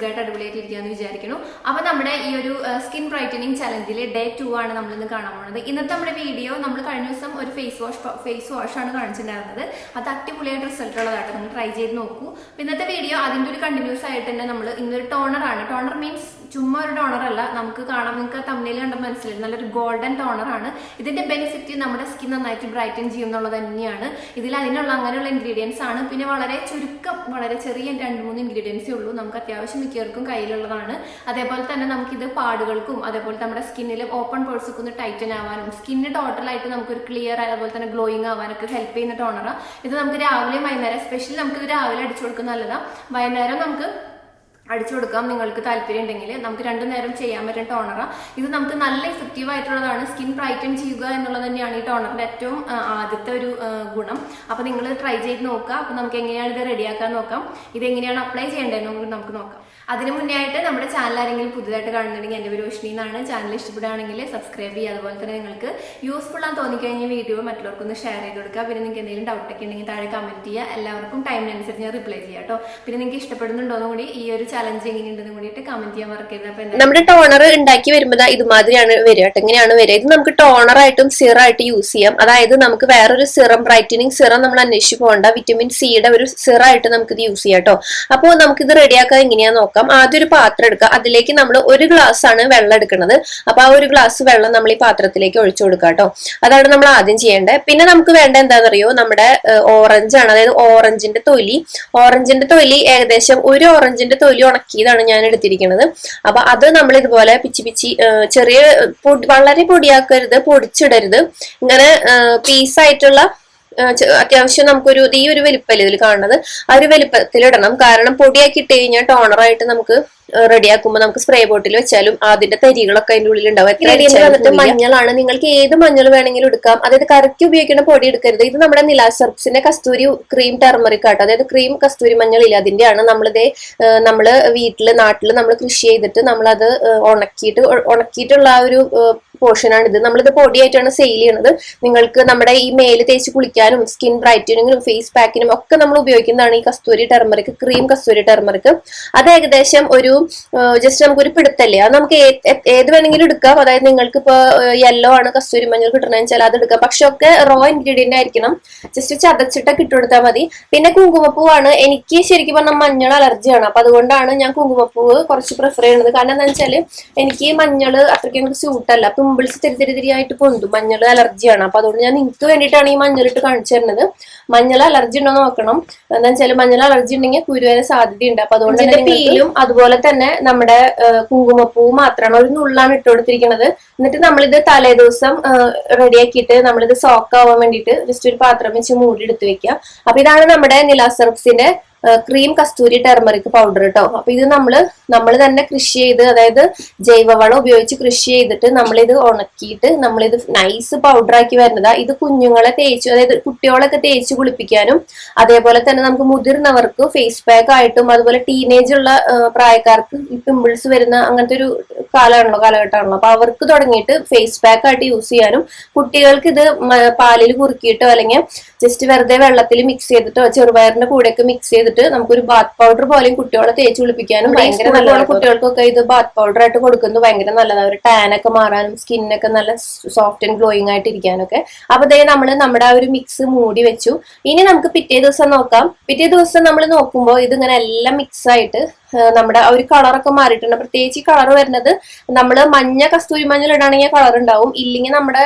സുഖമായിട്ട് അടിപൊളിയായിട്ടിരിക്കുകയെന്ന് വിചാരിക്കുന്നു. അപ്പോൾ നമ്മുടെ ഈ ഒരു സ്കിൻ ബ്രൈറ്റനിങ് ചലഞ്ചിൽ ഡേ 2 ആണ് നമ്മളിന്ന് കാണാൻ പോകുന്നത്. ഇന്നത്തെ നമ്മുടെ വീഡിയോ നമ്മൾ കഴിഞ്ഞ ദിവസം ഒരു ഫേസ് വാഷ് ആണ് കാണിച്ചിട്ടുണ്ടായിരുന്നത്. അത് അടിപൊളിയായിട്ട് റിസൾട്ട് ഉള്ളതായിട്ട് നിങ്ങൾ ട്രൈ ചെയ്ത് നോക്കൂ. ഇന്നത്തെ വീഡിയോ അതിൻ്റെ ഒരു കണ്ടിന്യൂസ് ആയിട്ട് തന്നെ നമ്മൾ ഇന്നൊരു ടോണറാണ്. ടോണർ മീൻസ് ചുമ്മാ ഒരു ടോണർ അല്ല, നമുക്ക് കാണാം, നിങ്ങൾക്ക് തമ്മിൽ കണ്ടാൽ മനസ്സിലായി, നല്ലൊരു ഗോൾഡൻ ടോണറാണ്. ഇതിന്റെ ബെനിഫിറ്റ് നമ്മുടെ സ്കിൻ നന്നായിട്ട് ബ്രൈറ്റൻ ചെയ്യും എന്നുള്ളത് തന്നെയാണ്. ഇതിൽ അങ്ങനെയുള്ള ഇൻഗ്രീഡിയൻസ് ആണ്. പിന്നെ വളരെ ചുരുക്കം, വളരെ ചെറിയ 2-3 ഇൻഗ്രീഡിയൻസേ ഉള്ളൂ. നമുക്ക് അത്യാവശ്യം മിക്കവർക്കും കയ്യിലുള്ളതാണ്. അതേപോലെ തന്നെ നമുക്കിത് പാടുകൾക്കും അതേപോലെ നമ്മുടെ സ്കിന്നിൽ ഓപ്പൺ പോഴ്സൊക്കെ ഒന്ന് ടൈറ്റൻ ആവാനും സ്കിന്ന് ടോട്ടലായിട്ട് നമുക്കൊരു ക്ലിയർ അതുപോലെ തന്നെ ഗ്ലോയിങ് ആവാനൊക്കെ ഹെൽപ്പ് ചെയ്യുന്ന ടോണറാണ്. ഇത് നമുക്ക് രാവിലെ വൈകുന്നേരം, സ്പെഷ്യലി നമുക്കിത് രാവിലെ അടിച്ചു കൊടുക്കുന്ന നല്ലതാണ്. വൈകുന്നേരം നമുക്ക് അടിച്ചു കൊടുക്കാം. നിങ്ങൾക്ക് താല്പര്യം ഉണ്ടെങ്കിൽ നമുക്ക് 2 നേരം ചെയ്യാൻ പറ്റുന്ന ടോണറാണ്. ഇത് നമുക്ക് നല്ല ഇഫക്റ്റീവ് ആയിട്ടുള്ളതാണ്. സ്കിൻ ബ്രൈറ്റൻ ചെയ്യുക എന്നുള്ളത് തന്നെയാണ് ഈ ടോണറിന്റെ ഏറ്റവും ആദ്യത്തെ ഒരു ഗുണം. അപ്പോൾ നിങ്ങൾ ട്രൈ ചെയ്ത് നോക്കുക. അപ്പോൾ നമുക്ക് എങ്ങനെയാണ് ഇത് റെഡിയാക്കാൻ നോക്കാം. ഇത് എങ്ങനെയാണ് അപ്ലൈ ചെയ്യേണ്ടതെന്ന് നമുക്ക് നോക്കാം. അതിന് മുന്നേ ആയിട്ട് നമ്മുടെ ചാനൽ ആരെങ്കിലും പുതുതായിട്ട് കാണുന്നുണ്ടെങ്കിൽ എൻ്റെ പേര് രോഷിനി എന്നാണ്. ചാനൽ ഇഷ്ടപ്പെടുകയാണെങ്കിൽ സബ്സ്ക്രൈബ് ചെയ്യുക. അതുപോലെ തന്നെ നിങ്ങൾക്ക് യൂസ്ഫുൾ ആണെന്ന് തോന്നിക്കഴിഞ്ഞ വീഡിയോ മറ്റുള്ളവർക്കൊന്ന് ഷെയർ ചെയ്ത് കൊടുക്കുക. പിന്നെ നിങ്ങൾക്ക് എന്തെങ്കിലും ഡൗട്ടൊക്കെ ഉണ്ടെങ്കിൽ താഴെ കമൻറ്റ് ചെയ്യുക. എല്ലാവർക്കും ടൈമിനനുസരിച്ച് ഞാൻ റിപ്ലൈ ചെയ്യാം കേട്ടോ. പിന്നെ നിങ്ങൾക്ക് ഇഷ്ടപ്പെടുന്നുണ്ടോന്നും കൂടി, ഈ ഒരു ചലഞ്ച് എങ്ങനെയുണ്ടെന്ന് കൂടിയിട്ട് കമന്റ് ചെയ്യാൻ മറക്കരുത്. അപ്പൊ നമ്മുടെ ടോണർ ഉണ്ടാക്കി വരുമ്പോൾ ഇതുമാതിരിയാണ് വരിക കേട്ടോ. എങ്ങനെയാണ് വരിക? ഇത് നമുക്ക് ടോണറായിട്ടും സിറായിട്ട് യൂസ് ചെയ്യാം. അതായത് നമുക്ക് വേറൊരു സിറം, ബ്രൈറ്റനിങ് സിറം നമ്മൾ അന്വേഷിച്ച് പോകേണ്ട. വിറ്റമിൻ സിയുടെ ഒരു സിറായിട്ട് നമുക്ക് ഇത് യൂസ് ചെയ്യാം കേട്ടോ. അപ്പോൾ നമുക്കിത് റെഡിയാക്കാൻ എങ്ങനെയാന്ന് നോക്കാം. ആദ്യം ഒരു പാത്രം എടുക്കുക. അതിലേക്ക് നമ്മൾ 1 ഗ്ലാസ് ആണ് വെള്ളം എടുക്കുന്നത്. അപ്പൊ ആ 1 ഗ്ലാസ് വെള്ളം നമ്മൾ ഈ പാത്രത്തിലേക്ക് ഒഴിച്ചു കൊടുക്കുക കേട്ടോ. അതാണ് നമ്മൾ ആദ്യം ചെയ്യേണ്ടത്. പിന്നെ നമുക്ക് വേണ്ട എന്താണെന്നറിയോ, നമ്മുടെ ഓറഞ്ച് ആണ്. അതായത് ഓറഞ്ചിന്റെ തൊലി ഏകദേശം 1 ഓറഞ്ചിന്റെ തൊലി ഉണക്കിയതാണ് ഞാൻ എടുത്തിരിക്കുന്നത്. അപ്പൊ അത് നമ്മൾ ഇതുപോലെ പിച്ചി ചെറിയ വളരെ പൊടിയാക്കരുത്, പൊടിച്ചിടരുത്. ഇങ്ങനെ പീസായിട്ടുള്ള അത്യാവശ്യം നമുക്കൊരു ഈ ഒരു വലിപ്പല്ലേ ഇതിൽ കാണുന്നത്, ആ ഒരു വലിപ്പത്തിലിടണം. കാരണം പൊടിയാക്കി ഇട്ട് കഴിഞ്ഞാൽ ടോണറായിട്ട് നമുക്ക് റെഡിയാക്കുമ്പോൾ നമുക്ക് സ്പ്രേ ബോട്ടിൽ വെച്ചാലും അതിന്റെ തരികളൊക്കെ അതിന്റെ ഉള്ളിൽ ഉണ്ടാവും. വന്നിട്ട് മഞ്ഞളാണ്. നിങ്ങൾക്ക് ഏത് മഞ്ഞൾ വേണമെങ്കിലും എടുക്കാം. അതായത് കറിക്ക് ഉപയോഗിക്കുന്ന പൊടി എടുക്കരുത്. ഇത് നമ്മുടെ നിലാസർപ്സിന്റെ കസ്തൂരി ക്രീം ടർമറിക് ആട്ടോ. അതായത് ക്രീം കസ്തൂരി മഞ്ഞളില്ല, അതിന്റെയാണ്. നമ്മള് നാട്ടില് നമ്മൾ കൃഷി ചെയ്തിട്ട് നമ്മളത് ഉണക്കിയിട്ടുള്ള ആ ഒരു പോർഷനാണ് ഇത്. നമ്മളിത് പൊടിയായിട്ടാണ് സെയിൽ ചെയ്യണത്. നിങ്ങൾക്ക് നമ്മുടെ ഈ മേല് തേച്ച് കുളിക്കാനും സ്കിൻ ബ്രൈറ്റനിങ്ങിനും ഫേസ് പാക്കിനും ഒക്കെ നമ്മൾ ഉപയോഗിക്കുന്നതാണ് ഈ കസ്തൂരി ടർമറിക്, ക്രീം കസ്തൂരി ടർമറിക്. അത് ഏകദേശം ഒരു ജസ്റ്റ് നമുക്കൊരു പിടുത്തല്ലേ, അത് നമുക്ക് ഏത് വേണമെങ്കിലും എടുക്കാം. അതായത് നിങ്ങൾക്ക് ഇപ്പൊ യെല്ലോ ആണ് കസ്തൂരി മഞ്ഞൾ കിട്ടണമെന്ന് വെച്ചാൽ അത് എടുക്കാം. പക്ഷെ ഒക്കെ റോ ഇൻഗ്രീഡിയന്റ് ആയിരിക്കണം. ജസ്റ്റ് ചതച്ചിട്ടൊക്കെ ഇട്ടുകൊടുത്താൽ മതി. പിന്നെ കുങ്കുമപ്പൂവാണ്. എനിക്ക് ശരിക്കും പറഞ്ഞാൽ മഞ്ഞൾ അലർജിയാണ്. അപ്പൊ അതുകൊണ്ടാണ് ഞാൻ കുങ്കുമപ്പൂവ് കുറച്ച് പ്രിഫർ ചെയ്യുന്നത്. കാരണം എന്താ വെച്ചാൽ എനിക്ക് മഞ്ഞൾ അത്രയ്ക്ക് എനിക്ക് സ്യൂട്ടല്ല. പിമ്പിൾസ് തിരിയായിട്ട് പൊന്തും. മഞ്ഞൾ അലർജിയാണ്. അപ്പൊ അതുകൊണ്ട് ഞാൻ നിങ്ങൾക്ക് വേണ്ടിയിട്ടാണ് ഈ മഞ്ഞളിട്ട് കാണിച്ചു തരുന്നത്. മഞ്ഞൾ അലർജി ഉണ്ടോ നോക്കണം. എന്താ വെച്ചാൽ മഞ്ഞൾ അലർജി ഉണ്ടെങ്കിൽ കുരു വരെ സാധ്യതയുണ്ട്. അപ്പൊ അതുകൊണ്ട് തന്നെ പീലും അതുപോലെ തന്നെ നമ്മുടെ കുങ്കുമപ്പൂവ് മാത്രമാണ്, ഒരു നുള്ളാണ് ഇട്ട് കൊടുത്തിരിക്കുന്നത്. എന്നിട്ട് നമ്മളിത് തലേ ദിവസം റെഡിയാക്കിയിട്ട് നമ്മളിത് സോക്ക് ആവാൻ വേണ്ടിയിട്ട് ജസ്റ്റ് ഒരു പാത്രം വെച്ച് മൂടി എടുത്ത് വെക്കുക. അപ്പൊ ഇതാണ് നമ്മുടെ നിലാസർപ്സിന്റെ ക്രീം കസ്തൂരി ടർമറിക് പൗഡർ കേട്ടോ. അപ്പൊ ഇത് നമ്മൾ തന്നെ കൃഷി ചെയ്ത്, അതായത് ജൈവവളം ഉപയോഗിച്ച് കൃഷി ചെയ്തിട്ട് നമ്മളിത് ഉണക്കിയിട്ട് നമ്മളിത് നൈസ് പൗഡർ ആക്കി വരുന്നതാ. ഇത് കുഞ്ഞുങ്ങളെ അതായത് കുട്ടികളൊക്കെ തേച്ച് കുളിപ്പിക്കാനും അതേപോലെ തന്നെ നമുക്ക് മുതിർന്നവർക്ക് ഫേസ് പാക്ക് ആയിട്ടും അതുപോലെ ടീനേജ് ഉള്ള പ്രായക്കാർക്ക് ഈ പിമ്പിൾസ് വരുന്ന അങ്ങനത്തെ ഒരു കാലഘട്ടമാണല്ലോ. അപ്പൊ അവർക്ക് തുടങ്ങിയിട്ട് ഫേസ് പാക്ക് ആയിട്ട് യൂസ് ചെയ്യാനും, കുട്ടികൾക്ക് ഇത് പാലിൽ കുറുക്കിയിട്ടോ അല്ലെങ്കിൽ ജസ്റ്റ് വെറുതെ വെള്ളത്തിൽ മിക്സ് ചെയ്തിട്ടോ ചെറുപയറിന്റെ കൂടെയൊക്കെ മിക്സ് ചെയ്തിട്ട് നമുക്കൊരു ബാത്ത് പൗഡർ പോലെയും കുട്ടികളെ തേച്ച് കുളിപ്പിക്കാനും ഭയങ്കര നല്ലതാണ്. കുട്ടികൾക്കൊക്കെ ഇത് ബാത്ത് പൗഡർ ആയിട്ട് കൊടുക്കുന്നത് ഭയങ്കര നല്ലതാണ്. ഒരു ടാൻ ഒക്കെ മാറാനും സ്കിന്നൊക്കെ നല്ല സോഫ്റ്റ് ആൻഡ് ഗ്ലോയിങ് ആയിട്ട് ഇരിക്കാനൊക്കെ. അപ്പൊ ഇതേ നമ്മുടെ ആ ഒരു മിക്സ് മൂടി വെച്ചു. ഇനി നമുക്ക് പിറ്റേ ദിവസം നോക്കാം. പിറ്റേ ദിവസം നമ്മൾ നോക്കുമ്പോൾ ഇതിങ്ങനെ എല്ലാം മിക്സ് ആയിട്ട് നമ്മുടെ ആ ഒരു കളറൊക്കെ മാറിയിട്ടുണ്ട്. പ്രത്യേകിച്ച് ഈ കളർ വരുന്നത് നമ്മൾ മഞ്ഞ കസ്തൂരി മഞ്ഞൾ ഇടാണെങ്കിൽ കളർ ഉണ്ടാവും. ഇല്ലെങ്കിൽ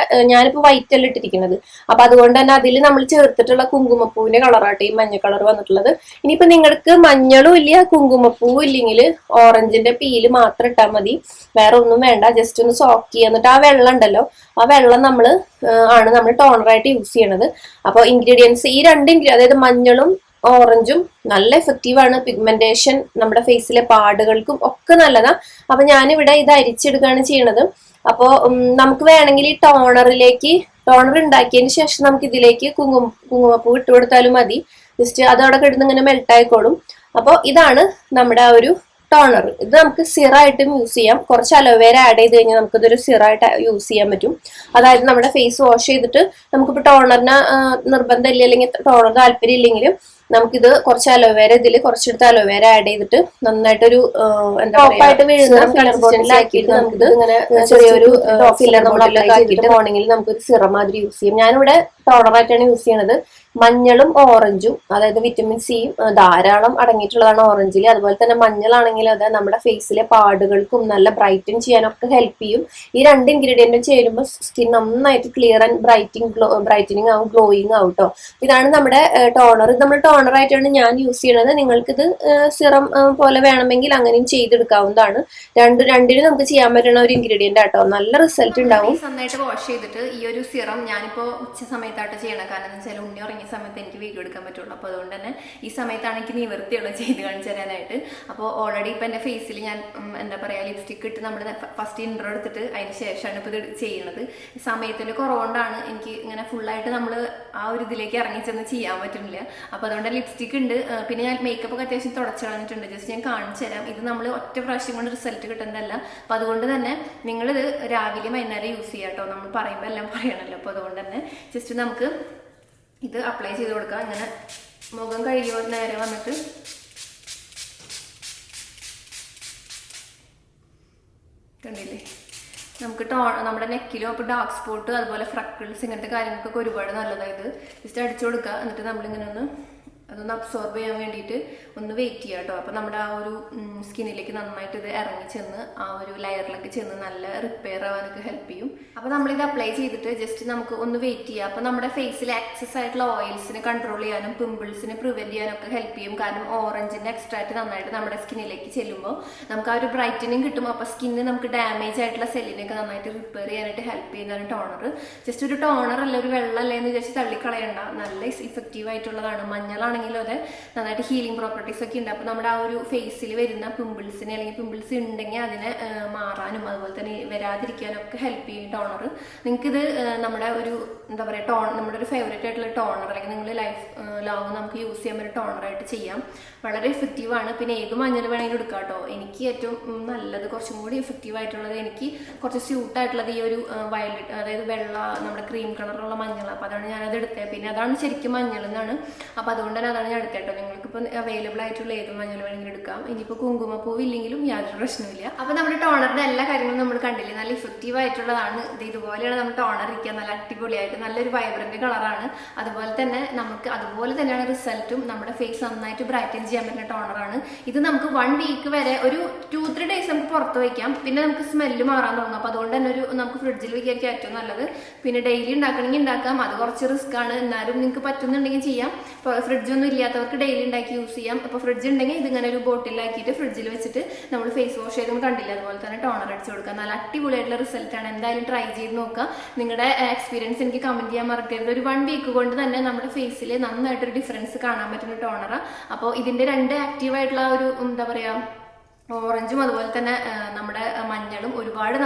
ഞാനിപ്പോ വൈറ്റ് അല്ല ഇട്ടിരിക്കുന്നത്. അപ്പൊ അതുകൊണ്ട് തന്നെ അതിൽ നമ്മൾ ചേർത്തിട്ടുള്ള കുങ്കുമപ്പൂവിന്റെ കളറായിട്ട് ഈ മഞ്ഞ കളർ വന്നിട്ടുള്ളത്. ഇനിയിപ്പോ നിങ്ങൾക്ക് മഞ്ഞളും ഇല്ല കുങ്കുമപ്പൂവും ഇല്ലെങ്കിൽ ഓറഞ്ചിന്റെ പീല് മാത്രം ഇട്ടാൽ മതി, വേറെ ഒന്നും വേണ്ട. ജസ്റ്റ് ഒന്ന് സോക്ക് ചെയ്യുക. എന്നിട്ട് ആ വെള്ളം ഉണ്ടല്ലോ, ആ വെള്ളം നമ്മൾ ടോണറായിട്ട് യൂസ് ചെയ്യണത്. അപ്പൊ ഇൻഗ്രീഡിയൻസ് ഈ 2 അതായത് മഞ്ഞളും ഓറഞ്ചും നല്ല എഫക്റ്റീവ് ആണ്. പിഗ്മെന്റേഷൻ നമ്മുടെ ഫേസിലെ പാടുകൾക്കും ഒക്കെ നല്ലതാ. അപ്പൊ ഞാനിവിടെ ഇത് അരിച്ചെടുക്കുകയാണ് ചെയ്യണത്. അപ്പോ നമുക്ക് വേണമെങ്കിൽ ഈ ടോണർ ഉണ്ടാക്കിയതിന് ശേഷം നമുക്ക് ഇതിലേക്ക് കുങ്കുമപ്പൂ ഇട്ട് കൊടുത്താലും മതി. ജസ്റ്റ് അതവിടെ കിടന്ന് ഇങ്ങനെ മെൽട്ട് ആയിക്കോളും. അപ്പോൾ ഇതാണ് നമ്മുടെ ആ ഒരു ടോണർ. ഇത് നമുക്ക് സിറായിട്ടും യൂസ് ചെയ്യാം. കുറച്ച് അലോവേര ആഡ് ചെയ്ത് കഴിഞ്ഞാൽ നമുക്കിതൊരു സിറായിട്ട് യൂസ് ചെയ്യാൻ പറ്റും. അതായത് നമ്മുടെ ഫേസ് വാഷ് ചെയ്തിട്ട് നമുക്കിപ്പോൾ ടോണറിന് നിർബന്ധമില്ല, അല്ലെങ്കിൽ ടോണർ താല്പര്യം ഇല്ലെങ്കിലും നമുക്കിത് കുറച്ച് അലോവേര, ഇതിൽ കുറച്ചെടുത്ത് അലോവേര ആഡ് ചെയ്തിട്ട് നന്നായിട്ടൊരു എന്താ ആക്കിയിട്ട് നമുക്കിത് ഇങ്ങനെ ചെറിയൊരു ഫില്ലർ നമ്മൾ അപ്ലൈ ചെയ്തിട്ട് മോർണിംഗിൽ നമുക്കൊരു സിറം മാതിരി യൂസ് ചെയ്യും. ഞാനിവിടെ ടോണറായിട്ടാണ് യൂസ് ചെയ്യണത്. മഞ്ഞളും ഓറഞ്ചും, അതായത് വിറ്റമിൻ സിയും ധാരാളം അടങ്ങിയിട്ടുള്ളതാണ് ഓറഞ്ചിൽ. അതുപോലെ തന്നെ മഞ്ഞളാണെങ്കിൽ അത് നമ്മുടെ ഫേസിലെ പാടുകൾക്കും നല്ല ബ്രൈറ്റൻ ചെയ്യാനൊക്കെ ഹെൽപ്പ് ചെയ്യും. ഈ 2 ഇൻഗ്രീഡിയന്റും ചേരുമ്പോൾ സ്കിൻ നന്നായിട്ട് ക്ലിയർ ആൻഡ് ബ്രൈറ്റനിങ് ആവും, ഗ്ലോയിങ് ആവും കേട്ടോ. ഇതാണ് നമ്മുടെ ടോണർ. ഇത് നമ്മൾ ടോണറായിട്ടാണ് ഞാൻ യൂസ് ചെയ്യണത്. നിങ്ങൾക്കിത് സിറം പോലെ വേണമെങ്കിൽ അങ്ങനെയും ചെയ്തെടുക്കാവുന്നതാണ്. രണ്ടിനും നമുക്ക് ചെയ്യാൻ പറ്റുന്ന ഒരു ഇൻഗ്രീഡിയന്റ് ആട്ടോ. നല്ല റിസൾട്ട് ഉണ്ടാവും. നന്നായിട്ട് വാഷ് ചെയ്തിട്ട് ഈ ഒരു സിറം ഞാനിപ്പോ ഉച്ച സമയത്തായിട്ട് ചെയ്യണം. കാരണം എന്ന് വെച്ചാൽ ഉണ്ണി ഉറങ്ങിയ സമയത്ത് എനിക്ക് വീഡിയോ എടുക്കാൻ പറ്റുള്ളൂ. അപ്പോൾ അതുകൊണ്ട് തന്നെ ഈ സമയത്താണ് എനിക്ക് നിവൃത്തിയുള്ള ചെയ്ത് കാണിച്ചു തരാനായിട്ട്. അപ്പോൾ ഓൾറെഡി ഇപ്പം എൻ്റെ ഫേസിൽ ഞാൻ എന്താ പറയുക ലിപ്സ്റ്റിക് ഇട്ട് നമ്മൾ ഫസ്റ്റ് ഇൻട്രോ എടുത്തിട്ട് അതിന് ശേഷമാണ് ഇപ്പോൾ ഇത് ചെയ്യുന്നത്. സമയത്തിൻ്റെ കുറവുകൊണ്ടാണ് എനിക്ക് ഇങ്ങനെ ഫുള്ളായിട്ട് നമ്മൾ ആ ഒരു ഇതിലേക്ക് ഇറങ്ങിച്ചെന്ന് ചെയ്യാൻ പറ്റുന്നില്ല. അപ്പോൾ അതുകൊണ്ട് ലിപ്സ്റ്റിക് ഉണ്ട്. പിന്നെ ഞാൻ മേക്കപ്പ് ഒക്കെ അത്യാവശ്യം തുടച്ച് കളഞ്ഞിട്ടുണ്ട്. ജസ്റ്റ് ഞാൻ കാണിച്ചു തരാം. ഇത് നമ്മൾ ഒറ്റ പ്രാവശ്യം കൊണ്ട് റിസൾട്ട് കിട്ടുന്നതല്ല. അപ്പോൾ അതുകൊണ്ട് തന്നെ നിങ്ങളിത് രാവിലെ വൈകുന്നേരം യൂസ് ചെയ്യാം കേട്ടോ. നമ്മൾ പറയുമ്പോൾ എല്ലാം പറയണമല്ലോ. അപ്പോൾ അതുകൊണ്ട് തന്നെ ജസ്റ്റ് നമുക്ക് ഇത് അപ്ലൈ ചെയ്ത് കൊടുക്കാം. ഇങ്ങനെ മുഖം കഴുകിയോ നേരെ വന്നിട്ട് കണ്ടില്ലേ, നമുക്ക് നമ്മുടെ നെക്കിലും അപ്പോൾ ഡാർക്ക് സ്പോട്ട് അതുപോലെ ഫ്രക്കിൾസ് ഇങ്ങനത്തെ കാര്യങ്ങൾക്കൊക്കെ ഒരുപാട് നല്ലതായത്. ജസ്റ്റ് അടിച്ചു കൊടുക്കുക. എന്നിട്ട് നമ്മളിങ്ങനെ അതൊന്ന് അബ്സോർബ് ചെയ്യാൻ വേണ്ടിയിട്ട് ഒന്ന് വെയിറ്റ് ചെയ്യുക കേട്ടോ. അപ്പോൾ നമ്മുടെ ആ ഒരു സ്കിന്നിലേക്ക് നന്നായിട്ട് ഇത് ഇറങ്ങി ചെന്ന് ആ ഒരു ലെയറിലേക്ക് ചെന്ന് നല്ല റിപ്പയർ ആവാനൊക്കെ ഹെൽപ്പ് ചെയ്യും. അപ്പോൾ നമ്മളിത് അപ്ലൈ ചെയ്തിട്ട് ജസ്റ്റ് നമുക്ക് ഒന്ന് വെയിറ്റ് ചെയ്യുക. അപ്പോൾ നമ്മുടെ ഫേസിൽ എക്സസ് ആയിട്ടുള്ള ഓയിൽസിനെ കൺട്രോൾ ചെയ്യാനും പിമ്പിൾസിനെ പ്രിവെന്റ് ചെയ്യാനൊക്കെ ഹെൽപ്പ് ചെയ്യും. കാരണം ഓറഞ്ചിൻ്റെ എക്സ്ട്രാക്റ്റ് നന്നായിട്ട് നമ്മുടെ സ്കിന്നിലേക്ക് ചെല്ലുമ്പോൾ നമുക്ക് ആ ഒരു ബ്രൈറ്റനിങ് കിട്ടും. അപ്പോൾ സ്കിന്നിന് നമുക്ക് ഡാമേജ് ആയിട്ടുള്ള സെല്ലിനെയൊക്കെ നന്നായിട്ട് റിപ്പയർ ചെയ്യാനായിട്ട് ഹെൽപ്പ് ചെയ്യുന്നതാണ് ടോണർ. ജസ്റ്റ് ഒരു ടോണർ അല്ല, ഒരു വെള്ളമല്ലേ എന്ന് വിചാരിച്ച് തള്ളിക്കളയണ്ട. നല്ല ഇഫക്റ്റീവ് ആയിട്ടുള്ളതാണ്. മഞ്ഞളാണെങ്കിലും അതെ നന്നായിട്ട് ഹീലിംഗ് പ്രോപ്പർട്ടീസ് ഒക്കെ ഉണ്ട്. അപ്പോൾ നമ്മുടെ ആ ഒരു ഫേസിൽ വരുന്ന പിമ്പിൾസിനെ അല്ലെങ്കിൽ പിമ്പിൾസ് ഉണ്ടെങ്കിൽ അതിനെ മാറാനും അതുപോലെ തന്നെ വരാതിരിക്കാനും ഒക്കെ ഹെൽപ്പ് ചെയ്യും ടോണർ. നിങ്ങൾക്കിത് നമ്മുടെ ഒരു എന്താ പറയുക നമ്മുടെ ഒരു ഫേവറേറ്റ് ആയിട്ടുള്ള ടോണർ അല്ലെങ്കിൽ നിങ്ങൾ ലൈഫ് ലോങ് നമുക്ക് യൂസ് ചെയ്യാൻ പറ്റുന്ന ടോണറായിട്ട് ചെയ്യാം. വളരെ എഫക്റ്റീവാണ്. പിന്നെ ഏത് മഞ്ഞൾ വേണമെങ്കിലും എടുക്കാം കേട്ടോ. എനിക്ക് ഏറ്റവും നല്ലത് കുറച്ചും കൂടി എഫക്റ്റീവ് ആയിട്ടുള്ളത്, എനിക്ക് കുറച്ച് സ്യൂട്ടായിട്ടുള്ളത് ഈ ഒരു വയലറ്റ്, അതായത് വെള്ള നമ്മുടെ ക്രീം കളറുള്ള മഞ്ഞൾ. അപ്പോൾ അതാണ് ഞാനത് എടുത്തത്. പിന്നെ അതാണ് ശരിക്കും മഞ്ഞൾ എന്നാണ്. അപ്പോൾ അതുകൊണ്ട് തന്നെ അതാണ് ഞാൻ എടുത്തത് കേട്ടോ. നിങ്ങൾക്കിപ്പോൾ അവൈലബിൾ ആയിട്ടുള്ള ഏത് മഞ്ഞൾ വേണമെങ്കിലും എടുക്കാം. ഇനിയിപ്പോൾ കുങ്കുമപ്പൂവ് ഇല്ലെങ്കിലും യാതൊരു പ്രശ്നമില്ല. അപ്പോൾ നമ്മുടെ ടോണറിന്റെ എല്ലാ കാര്യങ്ങളും നമ്മൾ കണ്ടില്ലേ, നല്ല ഇഫക്റ്റീവ് ആയിട്ടുള്ളതാണ്. ഇതുപോലെയാണ് നമ്മൾ ടോണർ ഇരിക്കുക. നല്ല അടിപൊളിയായിട്ട് നല്ലൊരു വൈബ്രന്റ് കളറാണ്. അതുപോലെ തന്നെ നമുക്ക് അതുപോലെ തന്നെയാണ് റിസൾട്ടും. നമ്മുടെ ഫേസ് നന്നായിട്ട് ബ്രൈറ്റൻ ചെയ്യാൻ പറ്റുന്ന ടോണറാണ് ഇത്. നമുക്ക് 1 വീക്ക് വരെ ഒരു 2-3 ഡേയ്സ് നമുക്ക് പുറത്ത് വയ്ക്കാം. പിന്നെ നമുക്ക് സ്മെല്ല് മാറാൻ തുടങ്ങും. അപ്പോൾ അതുകൊണ്ട് തന്നെ നമുക്ക് ഫ്രിഡ്ജിൽ വയ്ക്കായിരിക്കും ഏറ്റവും നല്ലത്. പിന്നെ ഡെയിലി ഉണ്ടാക്കണമെങ്കിൽ ഉണ്ടാക്കാം. അത് കുറച്ച് റിസ്ക് ആണ്. എന്നാലും നിങ്ങൾക്ക് പറ്റുന്നുണ്ടെങ്കിൽ ചെയ്യാം. ഇപ്പോൾ ഫ്രിഡ്ജൊന്നും ഇല്ലാത്തവർക്ക് ഡെയിലി ഉണ്ടാക്കി യൂസ് ചെയ്യാം. അപ്പോൾ ഫ്രിഡ്ജ് ഉണ്ടെങ്കിൽ ഇതിങ്ങനെ ഒരു ബോട്ടിലാക്കിയിട്ട് ഫ്രിഡ്ജിൽ വെച്ചിട്ട് നമ്മൾ ഫേസ് വാഷ് ചെയ്തും കണ്ടില്ല. അതുപോലെ തന്നെ ടോണർ അടിച്ചു കൊടുക്കുക. നല്ല അടിപൊളിയായിട്ടുള്ള റിസൾട്ടാണ്. എന്തായാലും ട്രൈ ചെയ്ത് നോക്കുക. നിങ്ങളുടെ എക്സ്പീരിയൻസ് എനിക്ക് കമന്റ് ചെയ്യാൻ മറക്കരുത്. ഒരു 1 വീക്ക് കൊണ്ട് തന്നെ നമ്മുടെ ഫേസിൽ നന്നായിട്ടൊരു ഡിഫറൻസ് കാണാൻ പറ്റുന്ന ടോണറാണ്. അപ്പോൾ ഇതിന്റെ 2 ആക്റ്റീവായിട്ടുള്ള ഒരു എന്താ പറയുക ഓറഞ്ചും അതുപോലെ തന്നെ നമ്മുടെ മഞ്ഞളും ഒരുപാട്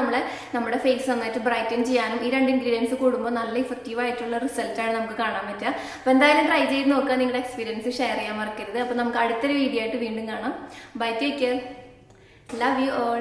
നമ്മുടെ ഫേസ് നന്നായിട്ട് ബ്രൈറ്റൻ ചെയ്യാനും ഈ 2 ഇൻഗ്രീഡിയൻസ് കൂടുമ്പോൾ നല്ല ഇഫക്റ്റീവ് ആയിട്ടുള്ള റിസൾട്ടാണ് നമുക്ക് കാണാൻ പറ്റുക. അപ്പോൾ എന്തായാലും ട്രൈ ചെയ്ത് നോക്കുക. നിങ്ങളുടെ എക്സ്പീരിയൻസ് ഷെയർ ചെയ്യാൻ മറക്കരുത്. അപ്പോൾ നമുക്ക് അടുത്തൊരു വീഡിയോ ആയിട്ട് വീണ്ടും കാണാം. Bye, take care, love you all.